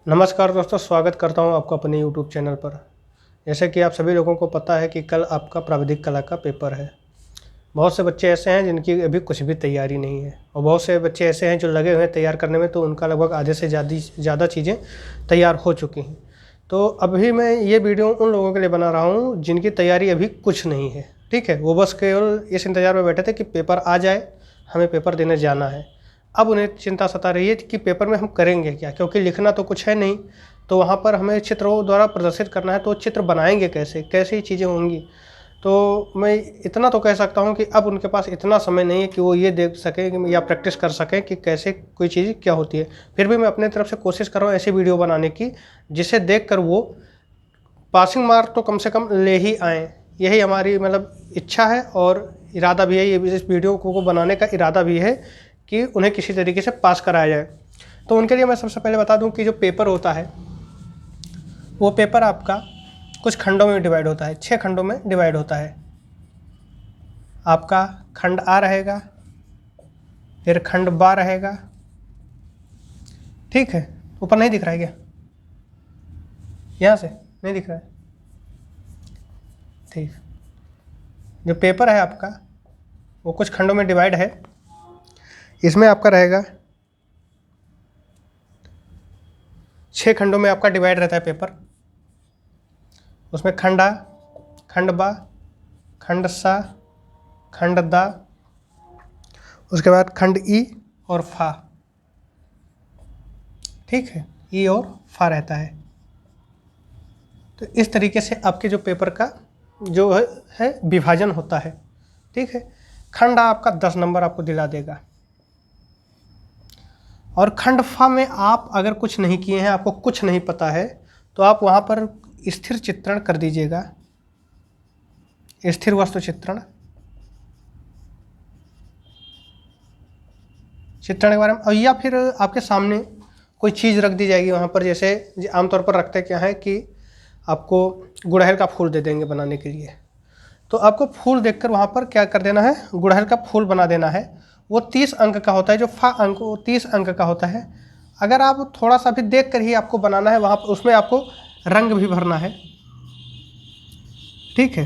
नमस्कार दोस्तों, स्वागत करता हूं आपका अपने YouTube चैनल पर। जैसे कि आप सभी लोगों को पता है कि कल आपका प्राविधिक कला का पेपर है। बहुत से बच्चे ऐसे हैं जिनकी अभी कुछ भी तैयारी नहीं है और बहुत से बच्चे ऐसे हैं जो लगे हुए हैं तैयार करने में, तो उनका लगभग आधे से ज़्यादा चीज़ें तैयार हो चुकी हैं। तो अभी मैं ये वीडियो उन लोगों के लिए बना रहा हूँ जिनकी तैयारी अभी कुछ नहीं है। ठीक है, वो बस केवल इस इंतज़ार में बैठे थे कि पेपर आ जाए, हमें पेपर देने जाना है। अब उन्हें चिंता सता रही है कि पेपर में हम करेंगे क्या, क्योंकि लिखना तो कुछ है नहीं। तो वहाँ पर हमें चित्रों द्वारा प्रदर्शित करना है, तो चित्र बनाएंगे कैसे, कैसी चीज़ें होंगी। तो मैं इतना तो कह सकता हूँ कि अब उनके पास इतना समय नहीं है कि वो ये देख सकें या प्रैक्टिस कर सकें कि कैसे कोई चीज़ क्या होती है। फिर भी मैं अपने तरफ से कोशिश कर रहा हूँ ऐसी वीडियो बनाने की जिसे देख कर वो पासिंग मार्क तो कम से कम ले ही आएँ। यही हमारी इच्छा है और इरादा भी है। ये इस वीडियो को बनाने का इरादा भी है कि उन्हें किसी तरीके से पास कराया जाए। तो उनके लिए मैं सबसे पहले बता दूं कि जो पेपर होता है वो पेपर आपका कुछ खंडों में डिवाइड होता है, 6 खंडों में डिवाइड होता है। आपका खंड आ रहेगा, फिर खंड बा रहेगा। ठीक है, ऊपर नहीं दिख रहा है क्या? यहाँ से नहीं दिख रहा है? ठीक। जो पेपर है आपका वो कुछ खंडों में डिवाइड है। इसमें आपका रहेगा 6 खंडों में आपका डिवाइड रहता है पेपर। उसमें खंड आ, खंड बा, खंड सा, खंड दा, उसके बाद खंड ई और फा। ठीक है, ई और फा रहता है। तो इस तरीके से आपके जो पेपर का जो है विभाजन होता है। ठीक है, खंड आ आपका 10 नंबर आपको दिला देगा और खंड फा में आप अगर कुछ नहीं किए हैं, आपको कुछ नहीं पता है, तो आप वहाँ पर स्थिर चित्रण कर दीजिएगा, स्थिर वस्तु चित्रण के बारे में। और या फिर आपके सामने कोई चीज़ रख दी जाएगी वहाँ पर, जैसे आमतौर पर रखते क्या है कि आपको गुड़हल का फूल दे देंगे बनाने के लिए। तो आपको फूल देखकर वहाँ पर क्या कर देना है, गुड़हल का फूल बना देना है। वो 30 अंक का होता है, जो फा अंक वो 30 अंक का होता है। अगर आप थोड़ा सा भी देख कर ही आपको बनाना है वहाँ पर, उसमें आपको रंग भी भरना है। ठीक है,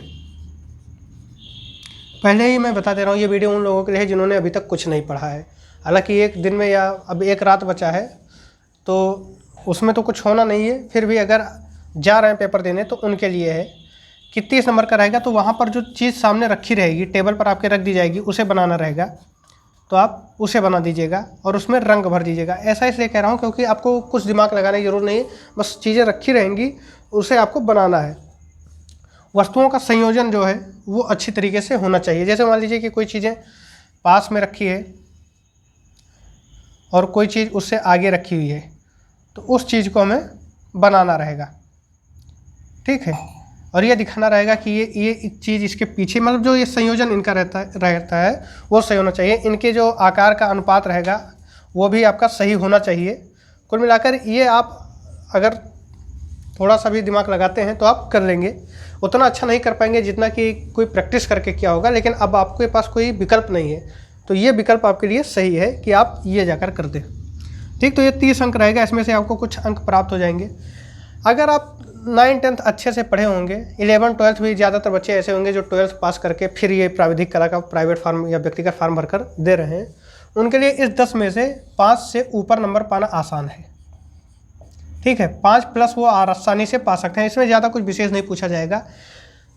पहले ही मैं बता दे रहा हूँ, ये वीडियो उन लोगों के लिए है जिन्होंने अभी तक कुछ नहीं पढ़ा है। हालांकि एक दिन में या अब एक रात बचा है, तो उसमें तो कुछ होना नहीं है। फिर भी अगर जा रहे हैं पेपर देने तो उनके लिए है कि 30 नंबर का रहेगा, तो वहाँ पर जो चीज़ सामने रखी रहेगी, टेबल पर आपके रख दी जाएगी, उसे बनाना रहेगा। तो आप उसे बना दीजिएगा और उसमें रंग भर दीजिएगा। ऐसा इसलिए कह रहा हूँ क्योंकि आपको कुछ दिमाग लगाने की ज़रूरत नहीं है, बस चीज़ें रखी रहेंगी, उसे आपको बनाना है। वस्तुओं का संयोजन जो है वो अच्छी तरीके से होना चाहिए। जैसे मान लीजिए कि कोई चीज़ें पास में रखी है और कोई चीज़ उससे आगे रखी हुई है, तो उस चीज़ को हमें बनाना रहेगा। ठीक है, और ये दिखाना रहेगा कि ये चीज़ इसके पीछे, जो ये संयोजन इनका रहता है वो सही होना चाहिए। इनके जो आकार का अनुपात रहेगा वो भी आपका सही होना चाहिए। कुल मिलाकर ये आप अगर थोड़ा सा भी दिमाग लगाते हैं तो आप कर लेंगे। उतना अच्छा नहीं कर पाएंगे जितना कि कोई प्रैक्टिस करके क्या होगा, लेकिन अब आपके पास कोई विकल्प नहीं है, तो ये विकल्प आपके लिए सही है कि आप ये जाकर कर दें। ठीक, तो ये 30 अंक रहेगा, इसमें से आपको कुछ अंक प्राप्त हो जाएंगे। अगर आप 9th-10th अच्छे से पढ़े होंगे, 11th-12th भी ज़्यादातर बच्चे ऐसे होंगे जो 12th पास करके फिर ये प्राविधिक कला का प्राइवेट फार्म या व्यक्तिगत फार्म भरकर दे रहे हैं, उनके लिए इस 10 में से 5 से ऊपर नंबर पाना आसान है। ठीक है, 5+ वो आसानी से पा सकते हैं। इसमें ज़्यादा कुछ विशेष नहीं पूछा जाएगा।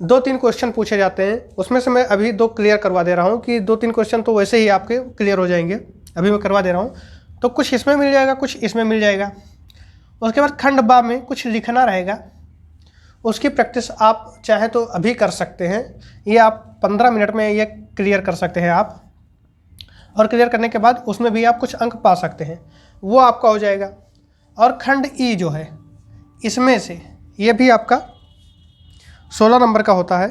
2-3 क्वेश्चन पूछे जाते हैं, उसमें से मैं अभी 2 क्लियर करवा दे रहा हूँ कि 2-3 क्वेश्चन तो वैसे ही आपके क्लियर हो जाएंगे, अभी मैं करवा दे रहा हूँ। तो कुछ इसमें मिल जाएगा, कुछ इसमें मिल जाएगा। उसके बाद खंड बा में कुछ लिखना रहेगा, उसकी प्रैक्टिस आप चाहें तो अभी कर सकते हैं। ये आप 15 मिनट में ये क्लियर कर सकते हैं आप, और क्लियर करने के बाद उसमें भी आप कुछ अंक पा सकते हैं, वो आपका हो जाएगा। और खंड ई जो है, इसमें से ये भी आपका 16 नंबर का होता है।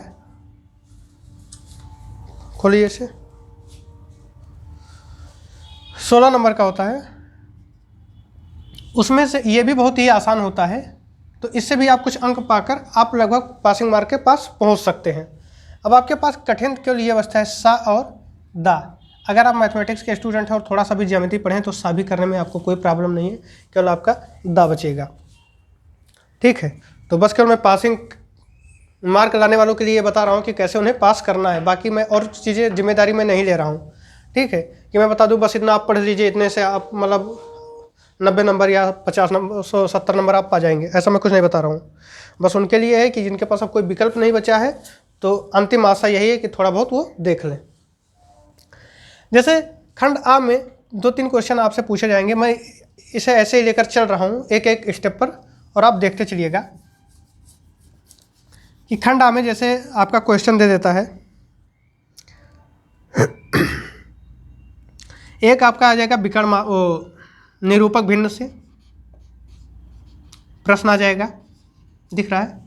खोलिए इसे, 16 नंबर का होता है। उसमें से ये भी बहुत ही आसान होता है, तो इससे भी आप कुछ अंक पाकर आप लगभग पासिंग मार्क के पास पहुंच सकते हैं। अब आपके पास कठिन केवल ये अवस्था है सा और दा। अगर आप मैथमेटिक्स के स्टूडेंट हैं और थोड़ा सा भी ज्यामिति पढ़ें तो सा भी करने में आपको कोई प्रॉब्लम नहीं है, केवल आपका दा बचेगा। ठीक है। तो बस केवल मैं पासिंग मार्क लाने वालों के लिए ये बता रहा हूँ कि कैसे उन्हें पास करना है, बाकी मैं और चीज़ें जिम्मेदारी मैं नहीं ले रहा हूँ। ठीक है, कि मैं बता दूँ बस इतना आप पढ़ लीजिए, इतने से आप मतलब 90 नंबर या 50 नंबर 70 नंबर आप पा जाएंगे, ऐसा मैं कुछ नहीं बता रहा हूँ। बस उनके लिए है कि जिनके पास अब कोई विकल्प नहीं बचा है, तो अंतिम आशा यही है कि थोड़ा बहुत वो देख लें। जैसे खंड आ में 2-3 क्वेश्चन आपसे पूछे जाएंगे, मैं इसे ऐसे ही लेकर चल रहा हूँ एक एक स्टेप पर, और आप देखते चलिएगा कि खंड आ में जैसे आपका क्वेश्चन दे देता है, एक आपका आ जाएगा विकर्ण वो निरूपक भिन्न से प्रश्न आ जाएगा, दिख रहा है,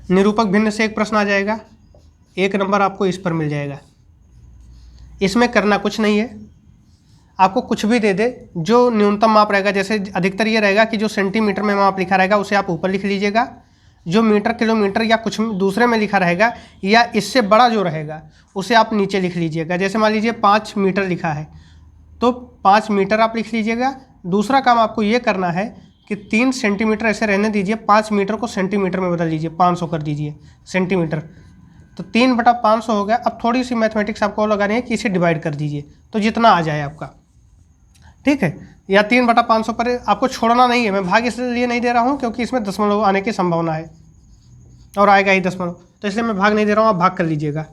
निरूपक भिन्न से एक प्रश्न आ जाएगा, 1 नंबर आपको इस पर मिल जाएगा। इसमें करना कुछ नहीं है, आपको कुछ भी दे दे, जो न्यूनतम माप रहेगा, जैसे अधिकतर ये रहेगा कि जो सेंटीमीटर में माप लिखा रहेगा उसे आप ऊपर लिख लीजिएगा, जो मीटर किलोमीटर या कुछ दूसरे में लिखा रहेगा या इससे बड़ा जो रहेगा उसे आप नीचे लिख लीजिएगा। जैसे मान लीजिए 5 मीटर लिखा है तो 5 मीटर आप लिख लीजिएगा। दूसरा काम आपको ये करना है कि 3 सेंटीमीटर ऐसे रहने दीजिए, 5 मीटर को सेंटीमीटर में बदल दीजिए, 500 कर दीजिए सेंटीमीटर, तो 3/500 हो गया। अब थोड़ी सी मैथमेटिक्स आपको लगानी है कि इसे डिवाइड कर दीजिए तो जितना आ जाए आपका, ठीक है, या 3/500 पर आपको छोड़ना नहीं है। मैं भाग इसलिए नहीं दे रहा हूँ क्योंकि इसमें दशमलव आने की संभावना है और आएगा ही दशमलव, तो इसलिए मैं भाग नहीं दे रहा हूँ, आप भाग कर लीजिएगा।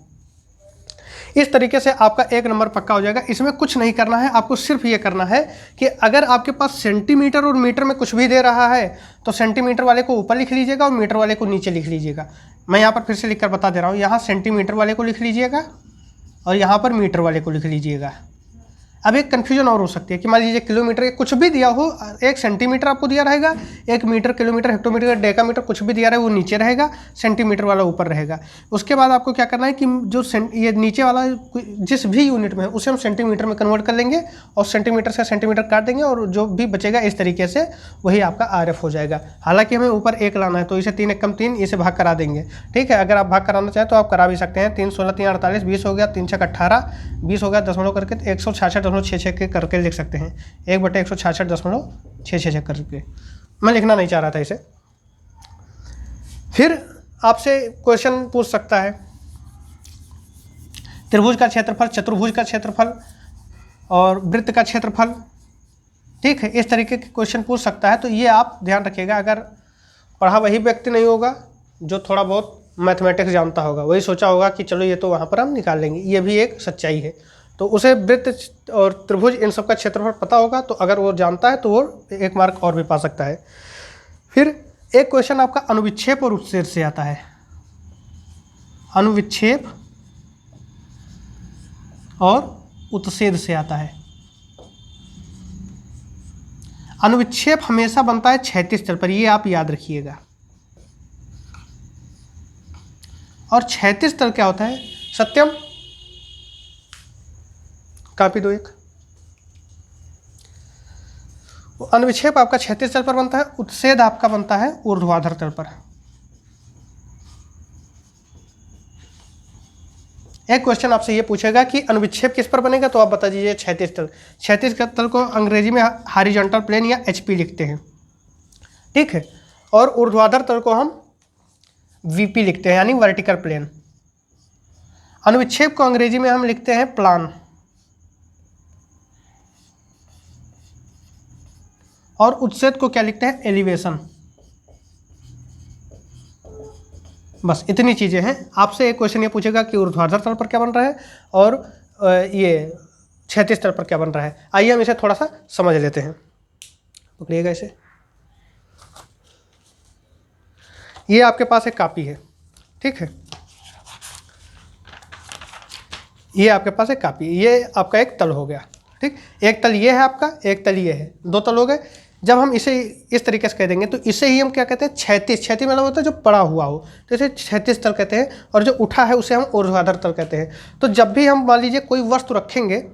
इस तरीके से आपका 1 नंबर पक्का हो जाएगा। इसमें कुछ नहीं करना है, आपको सिर्फ ये करना है कि अगर आपके पास सेंटीमीटर और मीटर में कुछ भी दे रहा है तो सेंटीमीटर वाले को ऊपर लिख लीजिएगा और मीटर वाले को नीचे लिख लीजिएगा। मैं यहाँ पर फिर से लिखकर बता दे रहा हूँ, यहाँ सेंटीमीटर वाले को लिख लीजिएगा और यहाँ पर मीटर वाले को लिख लीजिएगा। अब एक कन्फ्यूजन और हो सकती है कि मान लीजिए किलोमीटर कुछ भी दिया हो, 1 सेंटीमीटर आपको दिया रहेगा, 1 मीटर किलोमीटर हेक्टोमीटर डेकामीटर कुछ भी दिया रहे वो नीचे रहेगा, सेंटीमीटर वाला ऊपर रहेगा। उसके बाद आपको क्या करना है कि जो ये नीचे वाला जिस भी यूनिट में है उसे हम सेंटीमीटर में कन्वर्ट कर लेंगे और सेंटीमीटर से सेंटीमीटर काट देंगे और जो भी बचेगा इस तरीके से वही आपका RF हो जाएगा। हालांकि हमें ऊपर 1 लाना है तो इसे 3 × 3 इसे भाग करा देंगे। ठीक है, अगर आप भाग कराना चाहें तो आप करा भी सकते हैं। 3 16 3 48 20 हो गया, 3 6 18 20 हो गया, दशमलव करके 166.66 के करके लिख सकते हैं, 1/166.66 करके। मैं लिखना नहीं चाह रहा था इसे। फिर आपसे क्वेश्चन पूछ सकता है त्रिभुज का क्षेत्रफल, चतुर्भुज का क्षेत्रफल और वृत्त का क्षेत्रफल। ठीक है, इस तरीके के क्वेश्चन पूछ सकता है। तो ये आप ध्यान रखिएगा, अगर पढ़ा वही व्यक्ति नहीं होगा जो थोड़ा बहुत मैथमेटिक्स जानता होगा, वही सोचा होगा कि चलो ये तो वहाँ पर हम निकाल लेंगे, ये भी एक सच्चाई है। तो उसे वृत्त और त्रिभुज इन सब का क्षेत्रफल पता होगा, तो अगर वो जानता है तो वो 1 मार्क और भी पा सकता है। फिर एक क्वेश्चन आपका अनुविक्षेप और उत्सेद से आता है। अनुविक्षेप और उत्सेद से आता है। अनुविक्षेप हमेशा बनता है क्षैतिज तल पर, ये आप याद रखिएगा। और क्षैतिज तल क्या होता है? सत्यम कापी दो एक। अनुविक्षेप आपका क्षैतिज तल पर बनता है, उत्सेद आपका बनता है ऊर्ध्वाधर तल पर। एक क्वेश्चन आपसे ये पूछेगा कि अनुविक्षेप किस पर बनेगा, तो आप बता दीजिए क्षैतिज तल। क्षैतिज तल को अंग्रेजी में हॉरिजॉन्टल प्लेन या HP लिखते हैं। ठीक है, और ऊर्ध्वाधर तल को हम VP लिखते हैं, यानी वर्टिकल प्लेन। अनुविक्षेप को अंग्रेजी में हम लिखते हैं प्लान, और उत्सेद को क्या लिखते हैं? एलिवेशन। बस इतनी चीज़ें हैं। आपसे एक क्वेश्चन ये पूछेगा कि ऊर्ध्वाधर तल पर क्या बन रहा है और ये क्षैतिज तल पर क्या बन रहा है। आइए हम इसे थोड़ा सा समझ लेते हैं। पकड़िएगा इसे। ये आपके पास एक कॉपी है, ठीक है, ये आपके पास एक कॉपी, ये आपका एक तल हो गया। ठीक, एक तल ये है आपका, एक तल ये है, 2 तल हो गए। जब हम इसे इस तरीके से कह देंगे तो इसे ही हम क्या कहते हैं? क्षैतिज। क्षैतिज मतलब होता है जो पड़ा हुआ हो, तो इसे क्षैतिज तल कहते हैं, और जो उठा है उसे हम ऊर्ध्वाधर तल कहते हैं। तो जब भी हम मान लीजिए कोई वस्तु रखेंगे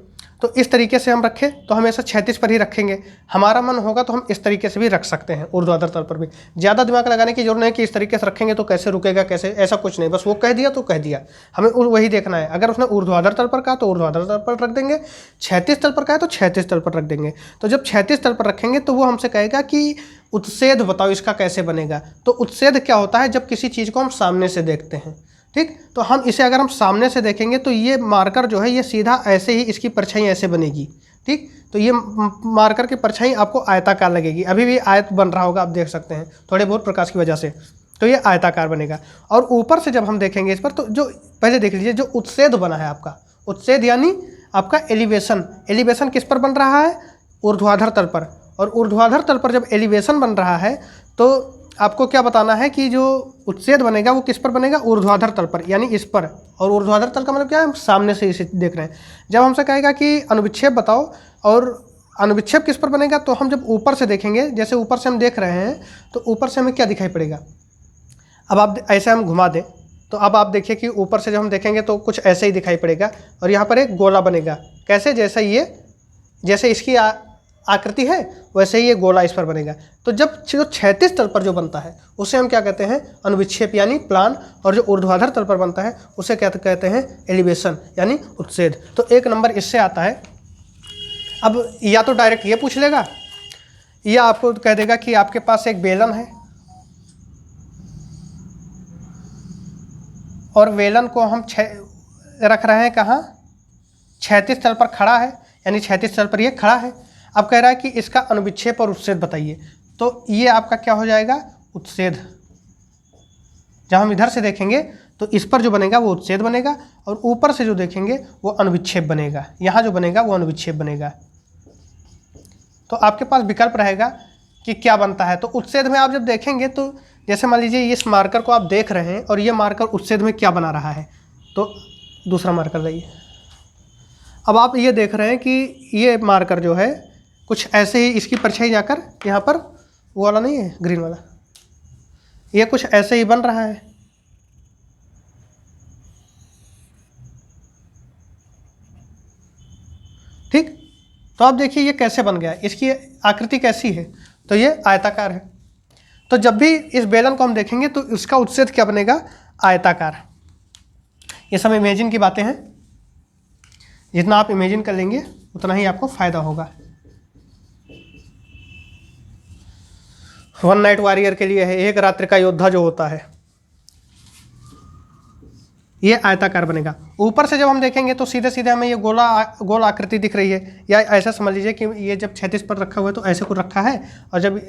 तो इस तरीके से हम रखें तो हमेशा क्षैतिज पर ही रखेंगे। हमारा मन होगा तो हम इस तरीके से भी रख सकते हैं, ऊर्ध्वाधर तल पर भी। ज़्यादा दिमाग लगाने की जरूरत नहीं कि इस तरीके से रखेंगे तो कैसे रुकेगा, कैसे, ऐसा कुछ नहीं। बस वो कह दिया तो कह दिया, हमें वही देखना है। अगर उसने ऊर्ध्वाधर तल पर कहा तो ऊर्ध्वाधर तल पर रख देंगे, क्षैतिज तल पर कहा तो क्षैतिज तल पर रख देंगे। तो जब क्षैतिज तल पर रखेंगे तो वो हमसे कहेगा कि उत्सेद बताओ इसका कैसे बनेगा। तो उत्सेद क्या होता है, जब किसी चीज़ को हम सामने से देखते हैं, ठीक, तो हम इसे अगर हम सामने से देखेंगे तो ये मार्कर जो है ये सीधा ऐसे ही इसकी परछाई ऐसे बनेगी, ठीक। तो ये मार्कर की परछाई आपको आयताकार लगेगी, अभी भी आयत बन रहा होगा, आप देख सकते हैं थोड़े बहुत प्रकाश की वजह से, तो ये आयताकार बनेगा। और ऊपर से जब हम देखेंगे इस पर, तो जो पहले देख लीजिए जो उत्सेद बना है आपका, उत्सेद यानी आपका एलिवेशन, एलिवेशन किस पर बन रहा है, ऊर्ध्वाधर तल पर। और ऊर्ध्वाधर तल पर जब एलिवेशन बन रहा है तो आपको क्या बताना है कि जो उत्सेद बनेगा वो किस पर बनेगा, ऊर्ध्वाधर तल पर, यानी इस पर। और ऊर्ध्वाधर तल का मतलब क्या है, हम सामने से इसे देख रहे हैं। जब हमसे कहेगा कि अनुविक्षेप बताओ, और अनुविक्षेप किस पर बनेगा, तो हम जब ऊपर से देखेंगे, जैसे ऊपर से हम देख रहे हैं तो ऊपर से हमें क्या दिखाई पड़ेगा। अब आप ऐसे हम घुमा दें तो अब आप देखिए कि ऊपर से जब हम देखेंगे तो कुछ ऐसे ही दिखाई पड़ेगा, और यहाँ पर एक गोला बनेगा, कैसे, जैसे इसकी आकृति है वैसे ही ये गोला इस पर बनेगा। तो जब जो क्षैतिज तल पर जो बनता है उसे हम क्या कहते हैं, अनुविक्षेप यानी प्लान, और जो ऊर्ध्वाधर तल पर बनता है उसे क्या कहते हैं, एलिवेशन यानी उत्सेद। तो 1 नंबर इससे आता है। अब या तो डायरेक्ट ये पूछ लेगा, या आपको कह देगा कि आपके पास एक बेलन है और बेलन को हम रख रहे हैं कहाँ, क्षैतिज तल पर खड़ा है, यानी क्षैतिज तल पर ये खड़ा है। अब कह रहा है कि इसका अनुविक्षेप और उत्सेद बताइए, तो ये आपका क्या हो जाएगा, उत्सेद। जब हम इधर से देखेंगे तो इस पर जो बनेगा वो उत्सेद बनेगा, और ऊपर से जो देखेंगे वो अनुविक्षेप बनेगा, यहाँ जो बनेगा वो अनुविक्षेप बनेगा। तो आपके पास विकल्प रहेगा कि क्या बनता है। तो उत्सेद में आप जब देखेंगे तो जैसे मान लीजिए इस मार्कर को आप देख रहे हैं और ये मार्कर उत्सेद में क्या बना रहा है, तो दूसरा मार्कर लाइए। अब आप ये देख रहे हैं कि ये मार्कर जो है कुछ ऐसे ही इसकी परछाई जाकर यहाँ पर, वो वाला नहीं है ग्रीन वाला, ये कुछ ऐसे ही बन रहा है, ठीक। तो आप देखिए ये कैसे बन गया, इसकी आकृति कैसी है, तो ये आयताकार है। तो जब भी इस बेलन को हम देखेंगे तो इसका उत्सेद क्या बनेगा, आयताकार। ये सब इमेजिन की बातें हैं, जितना आप इमेजिन कर लेंगे उतना ही आपको फायदा होगा। 1 नाइट वॉरियर के लिए है, एक रात्रि का योद्धा जो होता है, ये आयताकार बनेगा। ऊपर से जब हम देखेंगे तो सीधे सीधे हमें ये गोल आकृति दिख रही है, या ऐसा समझ लीजिए कि ये जब क्षैतिज पर रखा हुआ है तो ऐसे कुछ रखा है, और जब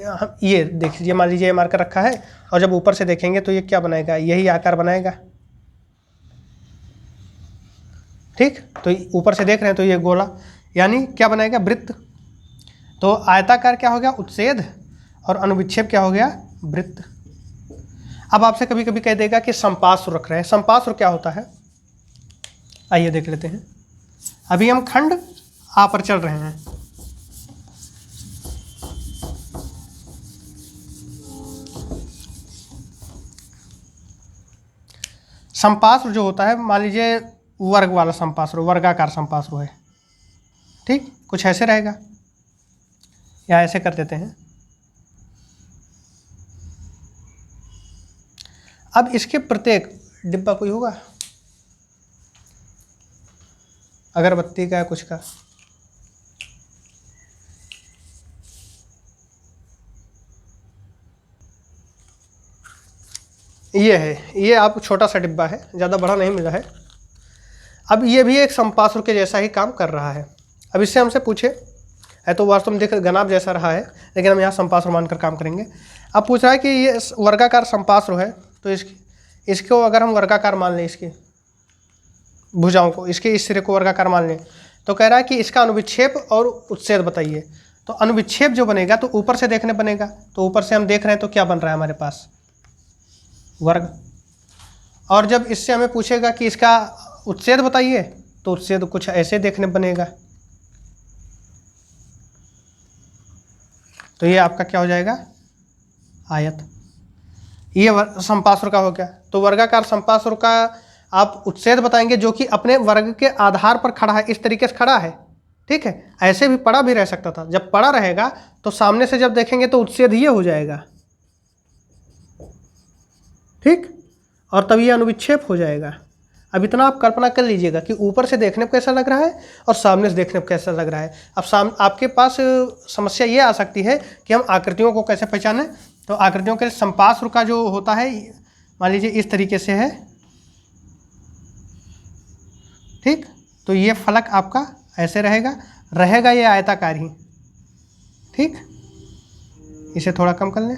ये देख लीजिए, मान लीजिए ये मार्कर रखा है, और जब ऊपर से देखेंगे तो ये क्या बनाएगा, यही आकार बनाएगा, ठीक। तो ऊपर से देख रहे हैं तो ये गोला यानी क्या बनाएगा, वृत्त। तो आयताकार क्या हो गया, उत्सेद, और अनुविक्षेप क्या हो गया, वृत्त। अब आपसे कभी कभी कह देगा कि संपार्श्व रख रहे हैं, संपार्श्व क्या होता है, आइए देख लेते हैं। अभी हम खंड आ पर चल रहे हैं। संपार्श्व जो होता है, मान लीजिए वर्ग वाला संपार्श्व, वर्गाकार संपार्श्व है, ठीक, कुछ ऐसे रहेगा, या ऐसे कर देते हैं। अब इसके प्रत्येक डिब्बा कोई होगा, अगरबत्ती का, कुछ का, ये है, ये आप छोटा सा डिब्बा है, ज़्यादा बड़ा नहीं मिला है। अब ये भी एक संपार्श्व के जैसा ही काम कर रहा है। अब इससे हमसे पूछे, है तो वास्तव में देख घनाभ जैसा रहा है, लेकिन हम यहाँ संपार्श्व मानकर काम करेंगे। अब पूछ रहा है कि ये वर्गाकार संपार्श्व है, तो इसको अगर हम वर्गाकार मान लें, इसकी भुजाओं को, इसके इस सिरे को वर्गाकार मान लें, तो कह रहा है कि इसका अनुविक्षेप और उत्सेद बताइए। तो अनुविक्षेप जो बनेगा तो ऊपर से देखने बनेगा, तो ऊपर से हम देख रहे हैं तो क्या बन रहा है हमारे पास, वर्ग। और जब इससे हमें पूछेगा कि इसका उत्सेद बताइए, तो उत्सेद कुछ ऐसे देखने बनेगा। तो ये आपका क्या हो जाएगा, आयत। ये संपार्श्व का हो गया। तो वर्गाकार संपार्श्व का आप उत्सेद बताएंगे जो कि अपने वर्ग के आधार पर खड़ा है, इस तरीके से खड़ा है, ठीक है। ऐसे भी पड़ा भी रह सकता था, जब पड़ा रहेगा तो सामने से जब देखेंगे तो उत्सेद ये हो जाएगा, ठीक, और तब ये अनुविक्षेप हो जाएगा। अब इतना आप कल्पना कर लीजिएगा कि ऊपर से देखने को कैसा लग रहा है और सामने से देखने को कैसा लग रहा है। अब आपके पास समस्या ये आ सकती है कि हम आकृतियों को कैसे पहचानें। तो आकृतियों के समपार्श्व का जो होता है, मान लीजिए इस तरीके से है, ठीक। तो ये फलक आपका ऐसे रहेगा ये आयताकार ही, ठीक। इसे थोड़ा कम कर लें,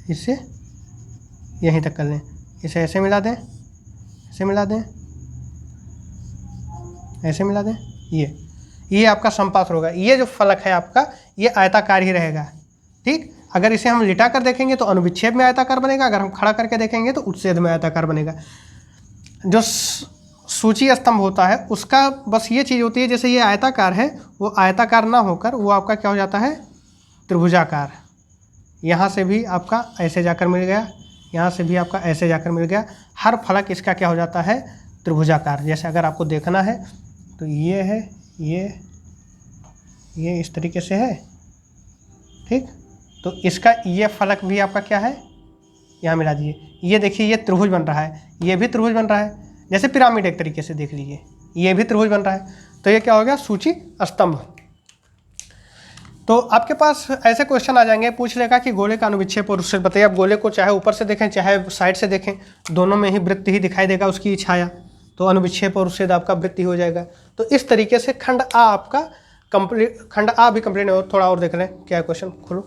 इससे यहीं तक कर लें, इसे ऐसे मिला दें, ऐसे मिला दें, ऐसे मिला दें। ये आपका समपार्श्व होगा। ये जो फलक है आपका ये आयताकार ही रहेगा, ठीक। अगर इसे हम लिटा कर देखेंगे तो अनुविच्छेद में आयताकार बनेगा, अगर हम खड़ा करके देखेंगे तो उच्छेद में आयताकार बनेगा। जो सूची स्तंभ होता है उसका बस ये चीज़ होती है, जैसे ये आयताकार है वो आयताकार ना होकर वो आपका क्या हो जाता है, त्रिभुजाकार। यहाँ से भी आपका ऐसे जाकर मिल गया, यहाँ से भी आपका ऐसे जाकर मिल गया। हर फलक इसका क्या हो जाता है, त्रिभुजाकार। जैसे अगर आपको देखना है तो ये है, ये इस तरीके से है, ठीक। तो इसका ये फलक भी आपका क्या है, यहाँ मिला दीजिए। ये देखिए ये त्रिभुज बन रहा है, ये भी त्रिभुज बन रहा है, जैसे पिरामिड एक तरीके से देख लीजिए, ये भी त्रिभुज बन रहा है। तो ये क्या हो गया, सूची स्तंभ। तो आपके पास ऐसे क्वेश्चन आ जाएंगे, पूछ लेगा कि गोले का अनुविच्छेद और उच्छेद बताइए। आप गोले को चाहे ऊपर से देखें चाहे साइड से देखें, दोनों में ही वृत्त ही दिखाई देगा उसकी छाया, तो अनुविच्छेद और उच्छेद आपका वृत्त ही हो जाएगा। तो इस तरीके से खंड आ आपका कंप्लीट, खंड आ भी कंप्लीट है। और थोड़ा और देख लें क्या क्वेश्चन, खोलो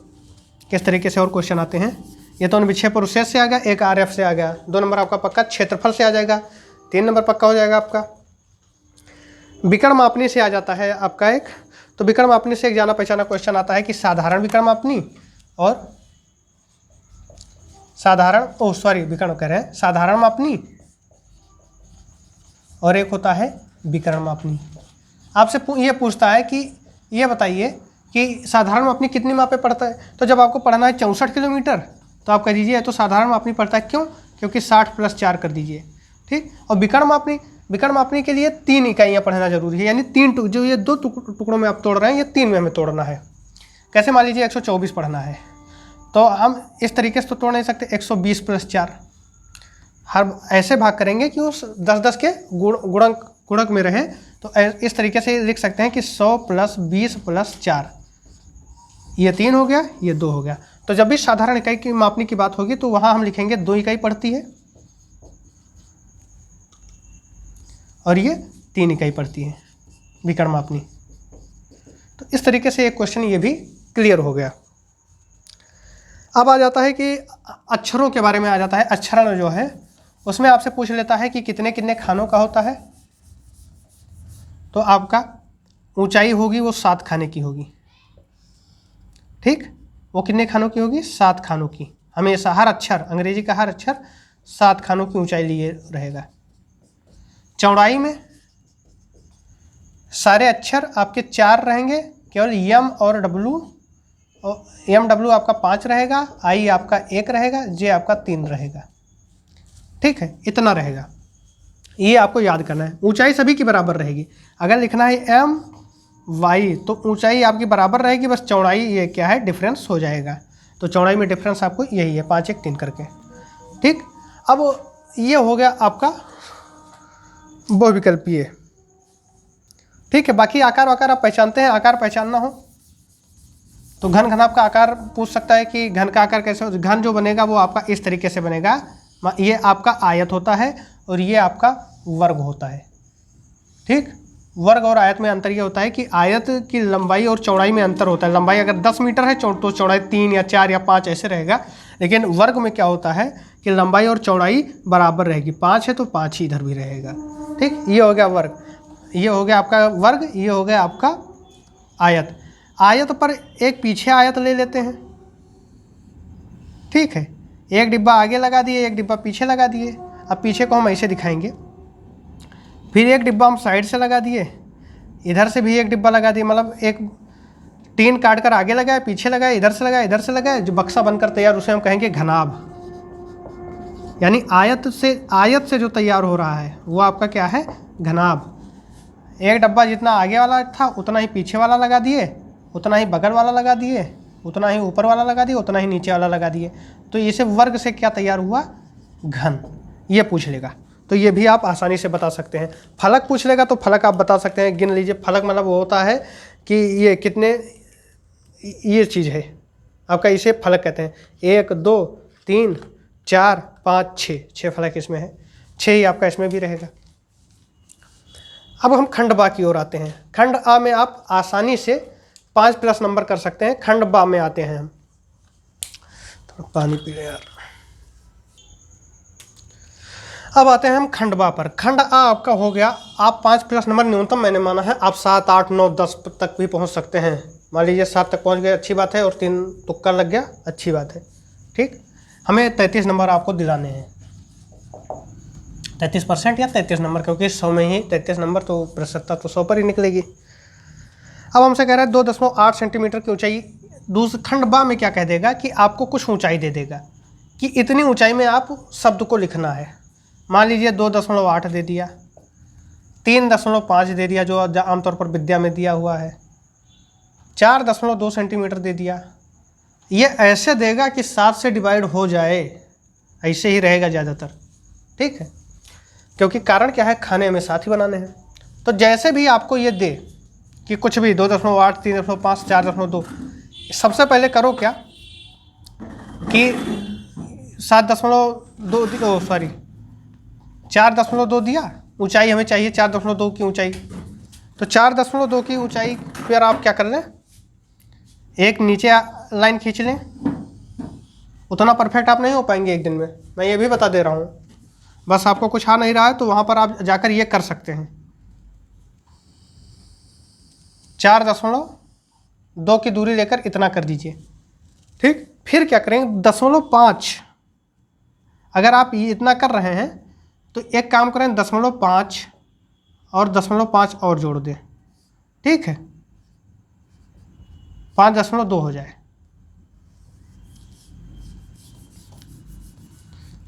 किस तरीके से और क्वेश्चन आते हैं। ये तो अनुविच्छेद और उच्छेद से आ गया, एक आरएफ से आ गया, 2 नंबर आपका पक्का क्षेत्रफल से आ जाएगा, 3 नंबर पक्का हो जाएगा आपका विकर्ण मापनी से आ जाता है आपका एक। तो विकर्ण मापनी से एक जाना पहचाना क्वेश्चन आता है कि साधारण विकर्ण मापनी और विकर्ण कह रहे हैं, साधारण मापनी और एक होता है विकर्ण मापनी। आपसे ये पूछता है कि ये बताइए कि साधारण मापनी कितनी मापे पड़ता है। तो जब आपको पढ़ना है 64 किलोमीटर तो आप कह दीजिए तो साधारण मापनी पड़ता है, क्यों, क्योंकि 60 + 4 कर दीजिए, ठीक। और विकर्ण मापनी के लिए 3 इकाइयाँ पढ़ना जरूरी है, यानी 3 जो ये 2 टुकड़ों में आप तोड़ रहे हैं, ये 3 में हमें तोड़ना है। कैसे, मान लीजिए 124 पढ़ना है तो हम इस तरीके से तो तोड़ नहीं सकते, 120 + 4 हर ऐसे भाग करेंगे कि उस 10-10 के गुणक में रहे। तो इस तरीके से लिख सकते हैं कि 100 + 20 + 4, ये 3 हो गया, ये 2 हो गया। तो जब भी साधारण इकाई की मापनी की बात होगी तो वहाँ हम लिखेंगे 2 इकाई पड़ती है और ये 3 इकाई पड़ती है विकर्ण मापनी। तो इस तरीके से एक क्वेश्चन ये भी क्लियर हो गया। अब आ जाता है कि अक्षरों के बारे में आ जाता है। अक्षरण जो है उसमें आपसे पूछ लेता है कि कितने कितने खानों का होता है। तो आपका ऊंचाई होगी वो 7 खाने की होगी, ठीक। वो कितने खानों की होगी, 7 खानों की। हमेशा हर अक्षर, अंग्रेजी का हर अक्षर 7 खानों की ऊंचाई लिए रहेगा। चौड़ाई में सारे अक्षर आपके 4 रहेंगे, केवल यम और डब्लू, एम डब्लू आपका 5 रहेगा, आई आपका 1 रहेगा, जे आपका 3 रहेगा, ठीक है। इतना रहेगा, ये आपको याद करना है। ऊंचाई सभी की बराबर रहेगी। अगर लिखना है एम वाई तो ऊंचाई आपकी बराबर रहेगी, बस चौड़ाई ये क्या है, डिफरेंस हो जाएगा। तो चौड़ाई में डिफरेंस आपको यही है, 5 1 3 करके, ठीक। अब ये हो गया आपका बहुविकल्पीय, ठीक है। बाकी आकार वाकार आप पहचानते हैं, आकार पहचानना हो तो घन घनाभ का आकार पूछ सकता है कि घन का आकार कैसे हो। घन जो बनेगा वो आपका इस तरीके से बनेगा, ये आपका आयत होता है और ये आपका वर्ग होता है, ठीक। वर्ग और आयत में अंतर ये होता है कि आयत की लंबाई और चौड़ाई में अंतर होता है। लंबाई अगर 10 मीटर है तो चौड़ाई 3 या 4 या 5 ऐसे रहेगा, लेकिन वर्ग में क्या होता है कि लंबाई और चौड़ाई बराबर रहेगी। 5 है तो 5 ही इधर भी रहेगा, ठीक। ये हो गया वर्ग, ये हो गया आपका वर्ग, ये हो गया आपका आयत। आयत पर एक पीछे आयत ले लेते हैं, ठीक है। एक डिब्बा आगे लगा दिए, एक डिब्बा पीछे लगा दिए। अब पीछे को हम ऐसे दिखाएंगे, फिर एक डिब्बा हम साइड से लगा दिए, इधर से भी एक डिब्बा लगा दिए, मतलब एक टीन काट कर आगे लगाए, पीछे लगाए, इधर से लगाए, इधर से लगाए, जो बक्सा बनकर तैयार उसे हम कहेंगे घनाभ। यानी आयत से जो तैयार हो रहा है वो आपका क्या है, घनाभ। एक डब्बा जितना आगे वाला था उतना ही पीछे वाला लगा दिए, उतना ही बगल वाला लगा दिए, उतना ही ऊपर वाला लगा दिए, उतना ही नीचे वाला लगा दिए। तो इसे वर्ग से क्या तैयार हुआ, घन। ये पूछ लेगा। तो ये भी आप आसानी से बता सकते हैं। फलक पूछ लेगा तो फलक आप बता सकते हैं, गिन लीजिए। फलक मतलब वो होता है कि ये कितने, ये चीज़ है आपका, इसे फलक कहते हैं। 1 2 3 4 5 6 फलक इसमें है, 6 ही आपका इसमें भी रहेगा। अब हम खंड बा की ओर आते हैं। खंड आ में आप आसानी से 5 प्लस नंबर कर सकते हैं। खंड बा में आते हैं हम, थोड़ा पानी पी ले यार। अब आते हैं हम खंड बा पर। खंड आ आपका हो गया, आप 5 प्लस नंबर न्यूनतम मैंने माना है, आप 7 8 9 10 तक भी पहुंच सकते हैं। मान लीजिए 7 तक पहुंच गए, अच्छी बात है, और 3 तुक्का लग गया, अच्छी बात है। ठीक, हमें 33 नंबर आपको दिलाने हैं, 33% या 33 नंबर, क्योंकि 100 में ही 33 नंबर, तो प्रतिशतता तो 100 पर ही निकलेगी। अब हमसे कह रहा है 2.8 सेंटीमीटर की ऊंचाई। दूसरे खंड बा में क्या कह देगा कि आपको कुछ ऊंचाई दे देगा कि इतनी ऊंचाई में आप शब्द को लिखना है। मान लीजिए 2.8 दे दिया, 3.5 दे दिया जो आमतौर पर विद्या में दिया हुआ है, 4.2 सेंटीमीटर दे दिया। ये ऐसे देगा कि 7 से डिवाइड हो जाए, ऐसे ही रहेगा ज़्यादातर। ठीक है, क्योंकि कारण क्या है, खाने में साथ ही बनाने हैं। तो जैसे भी आपको ये दे कि कुछ भी 2.8 3.5 4.2, सबसे पहले करो क्या कि 4.2 दिया, ऊंचाई हमें चाहिए 4.2 की ऊंचाई। तो 4.2 की ऊंचाई पर आप क्या कर लें, एक नीचे लाइन खींच लें। उतना परफेक्ट आप नहीं हो पाएंगे एक दिन में, मैं ये भी बता दे रहा हूँ। बस आपको कुछ आ नहीं रहा है तो वहाँ पर आप जाकर ये कर सकते हैं। 4.2 की दूरी लेकर इतना कर दीजिए। ठीक, फिर क्या करेंगे, 0.5, अगर आप ये इतना कर रहे हैं तो एक काम करें, 0.5 और 0.5 और जोड़ दें। ठीक है, 5.2 हो जाए,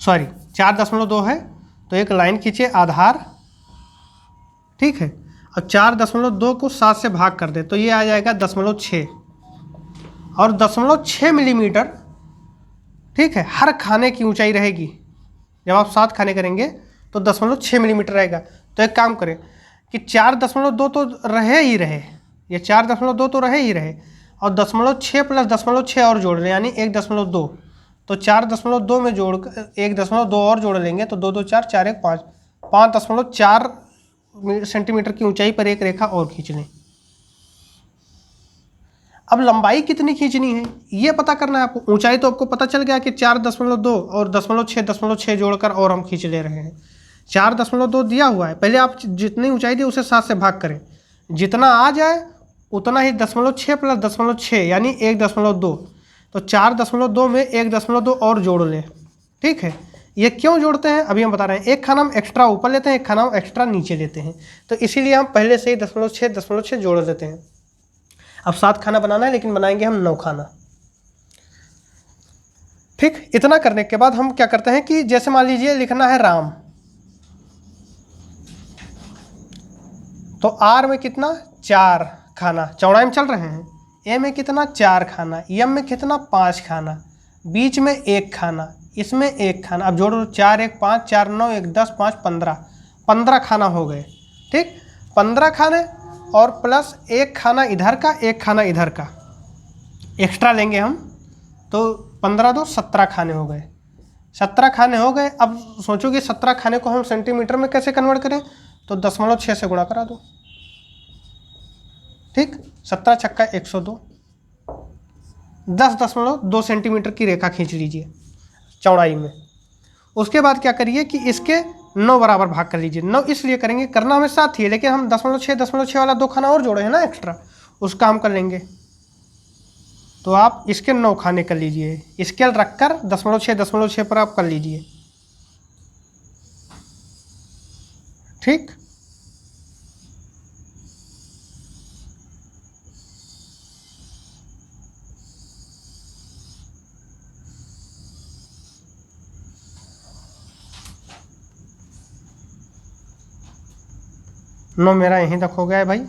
सॉरी 4.2 है, तो एक लाइन खींचे आधार। ठीक है, अब 4.2 को 7 से भाग कर दे तो ये आ जाएगा 0.6, और 0.6 मिलीमीटर। ठीक है, हर खाने की ऊंचाई रहेगी। जब आप 7 खाने करेंगे तो 0.6 मिलीमीटर रहेगा। तो एक काम करें कि 4.2 तो रहे ही रहे, ये 4.2 तो रहे ही रहे, और 0.6 प्लस 0.6 और जोड़ लें, यानी 1.2। तो 4.2 में जोड़ 1.2 और जोड़ लेंगे तो 2 2 4 4 1 5, 5.4 सेंटीमीटर की ऊंचाई पर एक रेखा और खींच लें। अब लंबाई कितनी खींचनी है ये पता करना है आपको। ऊंचाई तो आपको पता चल गया कि 4.2 और 0.6 जोड़कर और हम खींच ले रहे हैं। 4.2 दिया हुआ है, पहले आप जितनी ऊंचाई दी उसे 7 से भाग करें, जितना आ जाए उतना ही 0.6 प्लस 0.6 यानी 1.2। तो 4.2 में 1.2 और जोड़ लें। ठीक है, ये क्यों जोड़ते हैं अभी हम बता रहे हैं। एक खाना हम एक्स्ट्रा ऊपर लेते हैं, एक खाना हम एक्स्ट्रा नीचे लेते हैं, तो इसीलिए हम पहले से ही 0.6 जोड़ लेते हैं। अब 7 खाना बनाना है, लेकिन बनाएंगे हम 9 खाना। ठीक, इतना करने के बाद हम क्या करते हैं कि जैसे मान लीजिए लिखना है राम, तो आर में कितना 4 खाना, चौड़ाई में चल रहे हैं। ए में कितना 4 खाना, एम में कितना 5 खाना, बीच में 1 खाना, इसमें 1 खाना। अब जोड़ो 4 1 5 4 9 1 10 5 15 खाना हो गए। ठीक, 15 खाने और प्लस 1 खाना इधर का, 1 खाना इधर का एक्स्ट्रा लेंगे हम, तो 15 2 17 खाने हो गए। 17 खाने हो गए। अब सोचो कि 17 खाने को हम सेंटीमीटर में कैसे कन्वर्ट करें, तो 0.6 से गुणा करा दो। ठीक, 17 छक्का 102, 10.2 सेंटीमीटर की रेखा खींच लीजिए चौड़ाई में। उसके बाद क्या करिए कि इसके 9 बराबर भाग कर लीजिए। 9 इसलिए करेंगे, करना हमें साथ ही है, लेकिन हम 0.6 वाला 2 खाना और जोड़े हैं ना एक्स्ट्रा, उसका हम कर लेंगे। तो आप इसके 9 खाने कर लीजिए, स्केल रखकर 0.6 पर आप कर लीजिए। ठीक, नो मेरा यहीं तक हो गया है भाई।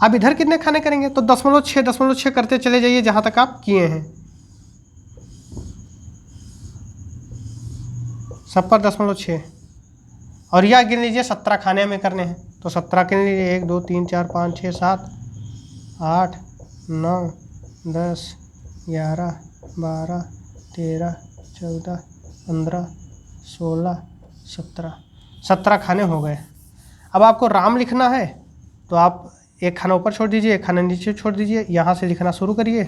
अब इधर कितने खाने करेंगे, तो 0.6 करते चले जाइए जहां तक आप किए हैं। 70.6। और यह गिन लीजिए 17 खाने में करने हैं, तो 17 गिन लीजिए, 1 2 3 4 5 6 7 8 9 10 11 12 13 14 15 16 17 खाने हो गए। अब आपको राम लिखना है तो आप एक खाना ऊपर छोड़ दीजिए, एक खाना नीचे छोड़ दीजिए, यहाँ से लिखना शुरू करिए।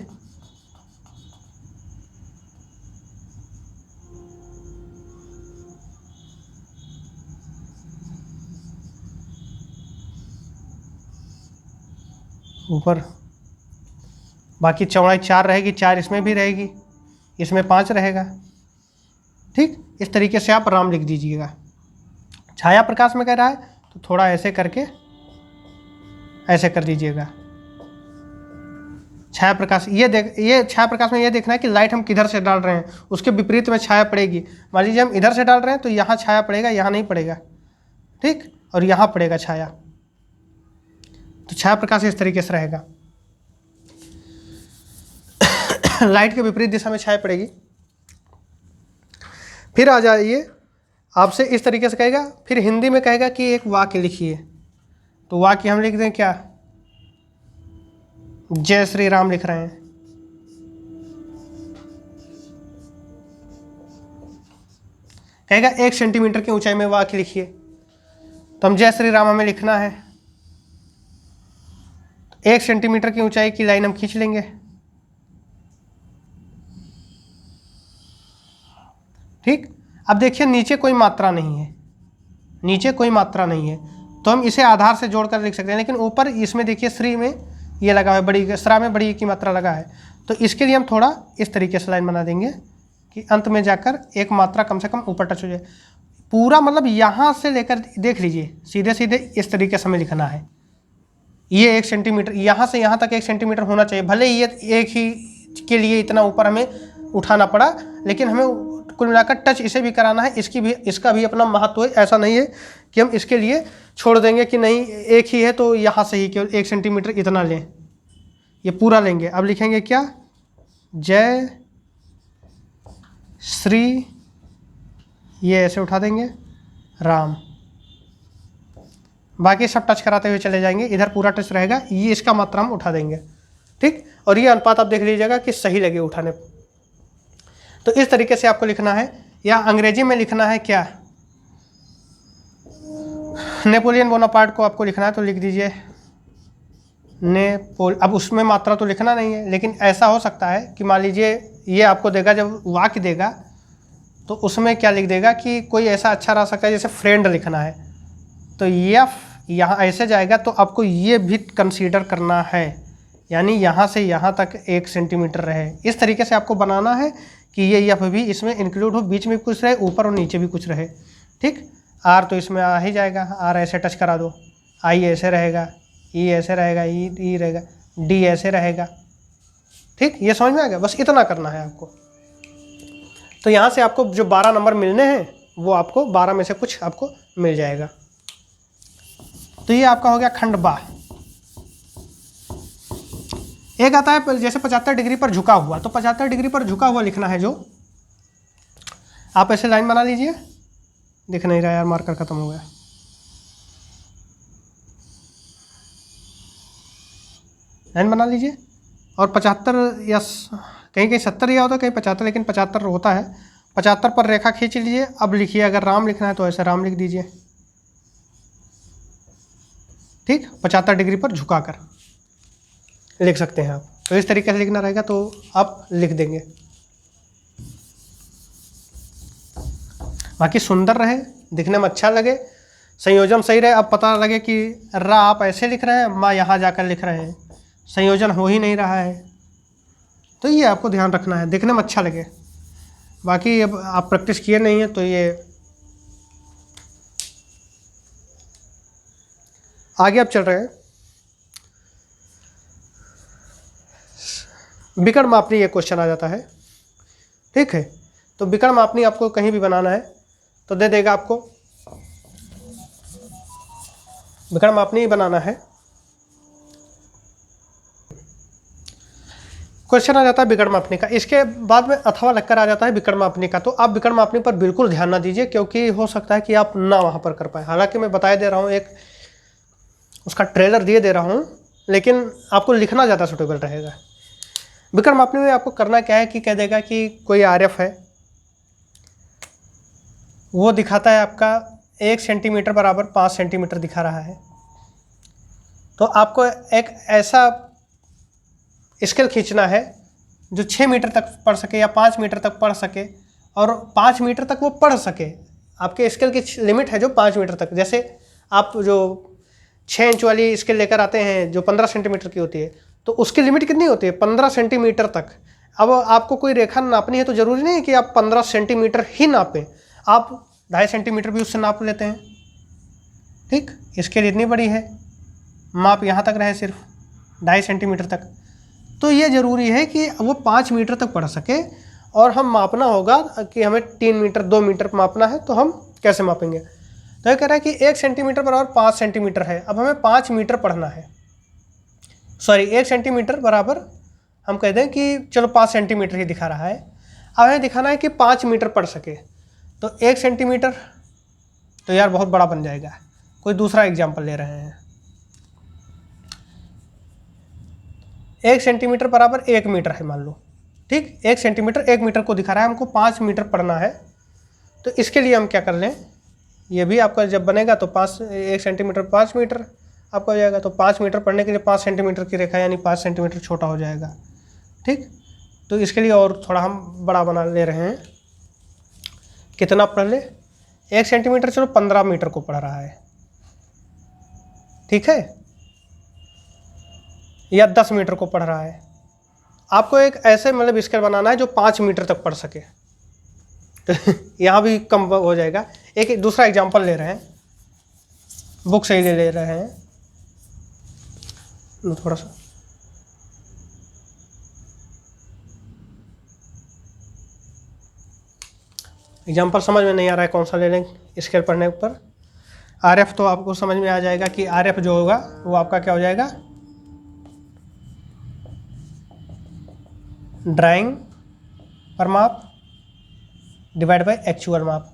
ऊपर बाकी चौड़ाई 4 रहेगी, 4 इसमें भी रहेगी, इसमें 5 रहेगा। ठीक, इस तरीके से आप राम लिख दीजिएगा। छाया प्रकाश में कह रहा है तो थोड़ा ऐसे करके ऐसे कर दीजिएगा। छाया प्रकाश ये छाया प्रकाश में ये देखना है कि लाइट हम किधर से डाल रहे हैं, उसके विपरीत में छाया पड़ेगी। मान लीजिए हम इधर से डाल रहे हैं तो यहाँ छाया पड़ेगा, यहाँ नहीं पड़ेगा। ठीक, और यहाँ पड़ेगा छाया। तो छाया प्रकाश इस तरीके से रहेगा। लाइट के विपरीत दिशा में छाया पड़ेगी। फिर आ जाइए, आपसे इस तरीके से कहेगा, फिर हिंदी में कहेगा कि एक वाक्य लिखिए। तो वाक्य हम लिख दें क्या, जय श्री राम लिख रहे हैं। कहेगा 1 सेंटीमीटर की ऊंचाई में वाक्य लिखिए, तो हम जय श्री राम हमें लिखना है, 1 सेंटीमीटर की ऊंचाई की लाइन हम खींच लेंगे। ठीक, अब देखिए नीचे कोई मात्रा नहीं है, नीचे कोई मात्रा नहीं है, तो हम इसे आधार से जोड़कर लिख सकते हैं। लेकिन ऊपर इसमें देखिए श्री में ये लगा है, बड़ी श्रा में बड़ी की मात्रा लगा है, तो इसके लिए हम थोड़ा इस तरीके से लाइन बना देंगे कि अंत में जाकर एक मात्रा कम से कम ऊपर टच हो जाए। पूरा मतलब यहाँ से लेकर देख लीजिए, सीधे सीधे इस तरीके से हमें लिखना है। ये 1 सेंटीमीटर, यहाँ से यहाँ तक 1 सेंटीमीटर होना चाहिए। भले ये एक ही के लिए इतना ऊपर हमें उठाना पड़ा, लेकिन हमें कुल मिलाकर टच इसे भी कराना है। इसका भी अपना महत्व है। ऐसा नहीं है कि हम इसके लिए छोड़ देंगे कि नहीं एक ही है तो यहाँ से ही केवल 1 सेंटीमीटर इतना लें, ये पूरा लेंगे। अब लिखेंगे क्या, जय श्री, ये ऐसे उठा देंगे, राम। बाकी सब टच कराते हुए चले जाएंगे, इधर पूरा टच रहेगा, ये इसका मात्रा हम उठा देंगे। ठीक, और ये अनुपात आप देख लीजिएगा कि सही लगे उठाने। तो इस तरीके से आपको लिखना है। या अंग्रेजी में लिखना है क्या, नेपोलियन बोनापार्ट को आपको लिखना है तो लिख दीजिए अब उसमें मात्रा तो लिखना नहीं है, लेकिन ऐसा हो सकता है कि मान लीजिए ये आपको देगा, जब वाक्य देगा तो उसमें क्या लिख देगा कि कोई ऐसा अच्छा रह सकता है, जैसे फ्रेंड लिखना है तो एफ यहाँ ऐसे जाएगा, तो आपको ये भी कंसीडर करना है, यानी यहाँ से यहाँ तक 1 सेंटीमीटर रहे। इस तरीके से आपको बनाना है कि ये एफ भी इसमें इंक्लूड हो, बीच में कुछ रहे, ऊपर और नीचे भी कुछ रहे। ठीक, आर तो इसमें आ ही जाएगा, आर ऐसे टच करा दो, आई ऐसे रहेगा, ई ऐसे रहेगा, ई रहेगा, डी ऐसे रहेगा। ठीक, ये समझ में आ गया, बस इतना करना है आपको। तो यहाँ से आपको जो 12 नंबर मिलने हैं वो आपको 12 में से कुछ आपको मिल जाएगा। तो ये आपका हो गया खंड बा। एक आता है जैसे 75 डिग्री पर झुका हुआ, तो 75 डिग्री पर झुका हुआ लिखना है। जो आप ऐसे लाइन बना लीजिए, दिख नहीं रहा यार, मार्कर खत्म हो गया। लाइन बना लीजिए और 75 या कहीं कहीं 70 या होता है, कहीं 75, लेकिन 75 होता है। 75 पर रेखा खींच लीजिए। अब लिखिए, अगर राम लिखना है तो ऐसे राम लिख दीजिए। ठीक, 75 डिग्री पर झुकाकर लिख सकते हैं आप। तो इस तरीके से लिखना रहेगा तो आप लिख देंगे। बाकी सुंदर रहे, दिखने में अच्छा लगे, संयोजन सही रहे। अब पता लगे कि रा आप ऐसे लिख रहे हैं, माँ यहाँ जाकर लिख रहे हैं, संयोजन हो ही नहीं रहा है, तो ये आपको ध्यान रखना है, दिखने में अच्छा लगे। बाकी अब आप प्रैक्टिस किए नहीं है तो ये आगे अब चल रहे हैं। विकर्ण मापनी ये क्वेश्चन आ जाता है। ठीक है, तो विकर्ण मापनी आपको कहीं भी बनाना है तो दे देगा आपको, विकर्ण मापनी बनाना है। क्वेश्चन आ जाता है विकर्ण मापनी का, इसके बाद में अथवा लगकर आ जाता है विकर्ण मापनी का। तो आप विकर्ण मापनी पर बिल्कुल ध्यान ना दीजिए, क्योंकि हो सकता है कि आप ना वहाँ पर कर पाए। हालांकि मैं बताए दे रहा हूँ, एक उसका ट्रेलर दिए दे रहा हूँ, लेकिन आपको लिखना ज़्यादा सूटेबल रहेगा। विकर्ण मापनी में आपको करना क्या है कि कह देगा कि कोई आरएफ है, वो दिखाता है आपका 1 सेंटीमीटर बराबर 5 सेंटीमीटर दिखा रहा है। तो आपको एक ऐसा स्केल खींचना है जो 6 मीटर तक पढ़ सके या 5 मीटर तक पढ़ सके, और 5 मीटर तक वो पढ़ सके। आपके स्केल की लिमिट है जो 5 मीटर तक। जैसे आप जो 6 इंच वाली स्केल लेकर आते हैं जो 15 सेंटीमीटर की होती है, तो उसकी लिमिट कितनी होती है? 15 सेंटीमीटर तक। अब आपको कोई रेखा नापनी है तो ज़रूरी नहीं है कि आप 15 सेंटीमीटर ही नापें, आप 2.5 सेंटीमीटर भी उससे नाप लेते हैं। ठीक, स्केल इतनी बड़ी है, माप यहाँ तक रहे सिर्फ 2.5 सेंटीमीटर तक। तो ये ज़रूरी है कि वो 5 मीटर तक पढ़ सके, और हम मापना होगा कि हमें 3 मीटर 2 मीटर मापना है, तो हम कैसे मापेंगे? तो ये कह रहा है कि 1 सेंटीमीटर बराबर 5 सेंटीमीटर है। अब हमें 5 मीटर पढ़ना है, सॉरी 1 सेंटीमीटर बराबर हम कह दें कि चलो 5 सेंटीमीटर ही दिखा रहा है। अब हमें दिखाना है कि 5 मीटर पढ़ सके। तो 1 सेंटीमीटर तो यार बहुत बड़ा बन जाएगा, कोई दूसरा एग्जाम्पल ले रहे हैं। 1 सेंटीमीटर बराबर 1 मीटर है मान लो। ठीक, 1 सेंटीमीटर 1 मीटर को दिखा रहा है, हमको 5 मीटर पढ़ना है। तो इसके लिए हम क्या कर लें, ये भी आपका जब बनेगा तो 1 सेंटीमीटर 5 मीटर आपका हो जाएगा। तो 5 मीटर पढ़ने के लिए 5 सेंटीमीटर की रेखा यानी 5 सेंटीमीटर छोटा हो जाएगा। ठीक, तो इसके लिए और थोड़ा हम बड़ा बना ले रहे हैं। कितना पढ़ ले? 1 सेंटीमीटर चलो 15 मीटर को पढ़ रहा है, ठीक है, या 10 मीटर को पढ़ रहा है। आपको एक ऐसे मतलब स्केल बनाना है जो 5 मीटर तक पढ़ सके। तो यहाँ भी कम हो जाएगा। एक दूसरा एग्जांपल ले रहे हैं, बुक से ही ले रहे हैं थोड़ा सा। एग्जांपल समझ में नहीं आ रहा है कौन सा ले लें स्केल पढ़ने पर। आरएफ तो आपको समझ में आ जाएगा कि आरएफ जो होगा वो आपका क्या हो जाएगा, ड्राइंग पर माप डिवाइड बाय एक्चुअल माप।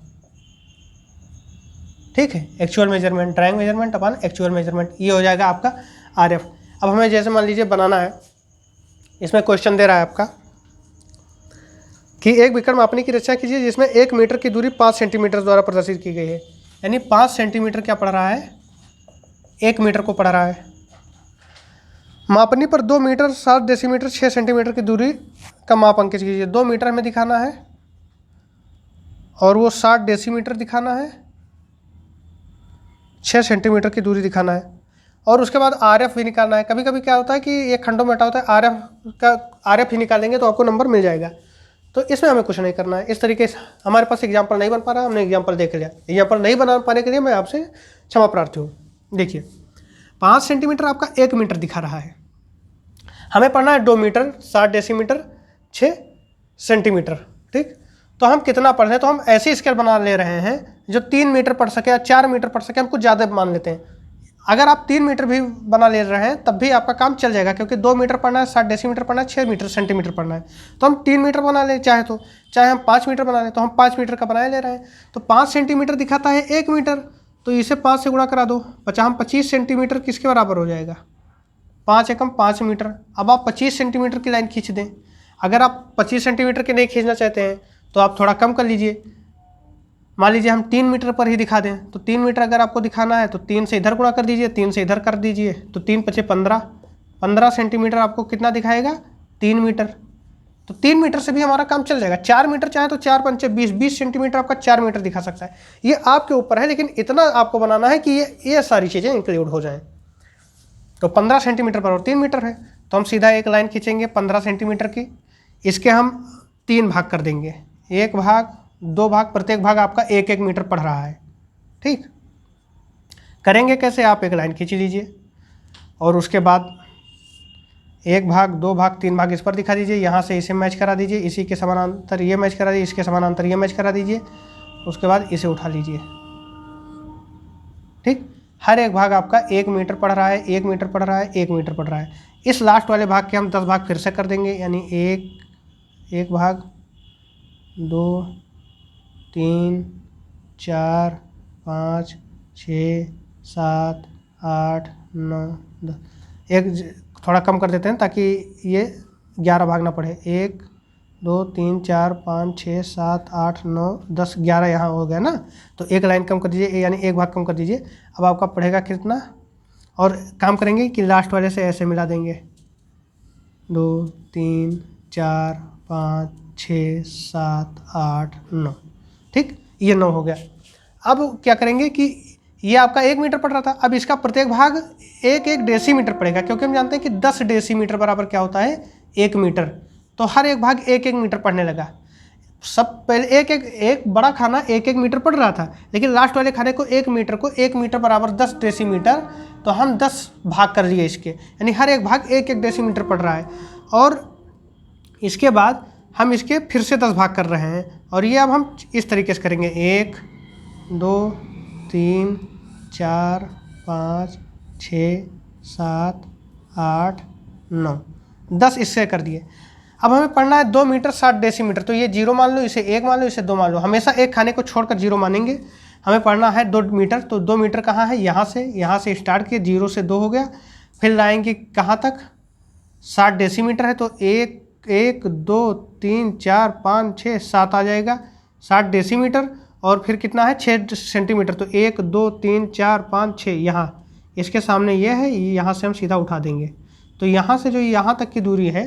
ठीक है, एक्चुअल मेजरमेंट, ड्राइंग मेजरमेंट अपन एक्चुअल मेजरमेंट, ये हो जाएगा आपका आरएफ। अब हमें जैसे मान लीजिए बनाना है, इसमें क्वेश्चन दे रहा है आपका कि एक विकर्ण मापनी की रचना कीजिए जिसमें 1 मीटर की दूरी 5 सेंटीमीटर द्वारा प्रदर्शित की गई है। यानी 5 सेंटीमीटर क्या पढ़ रहा है, 1 मीटर को पढ़ रहा है। मापनी पर 2 मीटर 7 डेसीमीटर 6 सेंटीमीटर की दूरी का माप अंकित कीजिए। 2 मीटर हमें दिखाना है और वो 7 डेसीमीटर दिखाना है, 6 सेंटीमीटर की दूरी दिखाना है, और उसके बाद आरएफ भी निकालना है। कभी कभी क्या होता है कि ये खंडों में हटा होता है, आरएफ ही निकालेंगे तो आपको नंबर मिल जाएगा। तो इसमें हमें कुछ नहीं करना है। इस तरीके से हमारे पास एग्जाम्पल नहीं बन पा रहा, हमने एग्जाम्पल देख लिया। एग्जाम्पल नहीं बना पाने के लिए मैं आपसे क्षमा प्रार्थी हूँ। देखिए 5 सेंटीमीटर आपका 1 मीटर दिखा रहा है, हमें पढ़ना है 2 मीटर 7 डेसीमीटर 6 सेंटीमीटर। ठीक, तो हम कितना पढ़ रहे हैं, तो हम ऐसी स्केल बना ले रहे हैं जो 3 मीटर पढ़ सके या 4 मीटर पढ़ सके, हम कुछ ज़्यादा मान लेते हैं। अगर आप 3 मीटर भी बना ले रहे हैं तब भी आपका काम चल जाएगा, क्योंकि 2 मीटर पढ़ना है, 7 डेसीमीटर पढ़ना है, 6 मीटर सेंटीमीटर पढ़ना है। तो हम 3 मीटर बना लें चाहे तो, चाहे हम 5 मीटर बना लें तो हम 5 मीटर का बनाए ले रहे हैं। तो 5 सेंटीमीटर दिखाता है 1 मीटर, तो इसे 5 से गुणा करा दो, 25 सेंटीमीटर किसके बराबर हो जाएगा, 5 एकम 5 मीटर। अब आप 25 सेंटीमीटर की लाइन खींच दें। अगर आप 25 सेंटीमीटर की नहीं खींचना चाहते हैं तो आप थोड़ा कम कर लीजिए। मान लीजिए हम 3 मीटर पर ही दिखा दें, तो 3 मीटर अगर आपको दिखाना है तो 3 से इधर गुणा कर दीजिए, 3 से इधर कर दीजिए, तो 3 पचे 15, 15 सेंटीमीटर आपको कितना दिखाएगा, 3 मीटर। तो 3 मीटर से भी हमारा काम चल जाएगा। 4 मीटर चाहे तो 4 पंचे 20, 20 सेंटीमीटर आपका 4 मीटर दिखा सकता है। ये आपके ऊपर है, लेकिन इतना आपको बनाना है कि ये सारी चीज़ें इंक्लूड हो जाएँ। तो 15 सेंटीमीटर पर और 3 मीटर है, तो हम सीधा एक लाइन खींचेंगे 15 सेंटीमीटर की। इसके हम 3 भाग कर देंगे, 1 भाग 2 भाग, प्रत्येक भाग आपका 1-1 मीटर पढ़ रहा है। ठीक, करेंगे कैसे, आप एक लाइन खींच लीजिए और उसके बाद 1 भाग 2 भाग 3 भाग इस पर दिखा दीजिए। यहाँ से इसे मैच करा दीजिए, इसी के समानांतर ये मैच करा दीजिए, इसके समानांतर ये मैच करा दीजिए, उसके बाद इसे उठा लीजिए। ठीक, हर एक भाग आपका 1 मीटर पढ़ रहा है, 1 मीटर पढ़ रहा है, 1 मीटर पढ़ रहा है। इस लास्ट वाले भाग के हम 10 भाग फिर से कर देंगे, यानी 1 भाग, 2, 3, 4, 5, 6, 7, 8, 9, 10। एक थोड़ा कम कर देते हैं ताकि ये 11 भाग ना पड़े। 1, 2, 3, 4, 5, 6, 7, 8, 9, 10, 11 यहाँ हो गया ना। तो एक लाइन कम कर दीजिए, यानी एक भाग कम कर दीजिए। अब आपका पड़ेगा कितना, और काम करेंगे कि लास्ट वाले से ऐसे मिला देंगे, 2, 3, 4, 5, 6, 7, 8, 9। ठीक, ये 9 हो गया। अब क्या करेंगे कि ये आपका 1 मीटर पड़ रहा था, अब इसका प्रत्येक भाग 1 डेसीमीटर पड़ेगा, क्योंकि हम जानते हैं कि 10 डेसीमीटर बराबर क्या होता है, 1 मीटर। तो हर एक भाग 1 मीटर पड़ने लगा। सब पहले एक बड़ा खाना 1 मीटर पड़ रहा था, लेकिन लास्ट वाले खाने को 1 मीटर को 1 मीटर बराबर 10 डेसीमीटर, तो हम 10 भाग कर दिए इसके, यानी हर एक भाग 1 डेसीमीटर पड़ रहा है। और इसके बाद हम इसके फिर से 10 भाग कर रहे हैं, और ये अब हम इस तरीके से करेंगे, 1, 2, 3, 4, 5, 6, 7, 8, 9, 10 इससे कर दिए। अब हमें पढ़ना है 2 मीटर 60 डेसीमीटर, तो ये 0 मान लो, इसे 1 मान लो, इसे 2 मान लो। हमेशा एक खाने को छोड़कर 0 मानेंगे। हमें पढ़ना है 2 मीटर, तो 2 मीटर कहाँ है, यहाँ से स्टार्ट किए, 0 से 2 हो गया, फिर लाएंगे कहाँ तक, 60 डेसीमीटर है, तो 1, 2, 3, 4, 5, 6, 7 आ जाएगा 60 डेसीमीटर। और फिर कितना है, 6 सेंटीमीटर, तो 1, 2, 3, 4, 5, 6, यहाँ इसके सामने ये है, यहाँ से हम सीधा उठा देंगे। तो यहाँ से जो यहाँ तक की दूरी है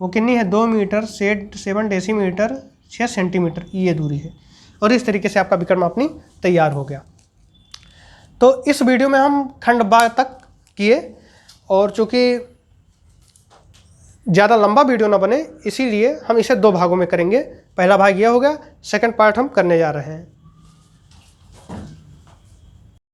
वो कितनी है, 2 मीटर 7 डेसीमीटर 6 सेंटीमीटर, ये दूरी है। और इस तरीके से आपका विकर्ण मापनी तैयार हो गया। तो इस वीडियो में हम खंड बा तक किए, और चूँकि ज़्यादा लंबा वीडियो ना बने इसीलिए हम इसे 2 भागों में करेंगे। पहला भाग यह हो गया, सेकंड पार्ट हम करने जा रहे हैं।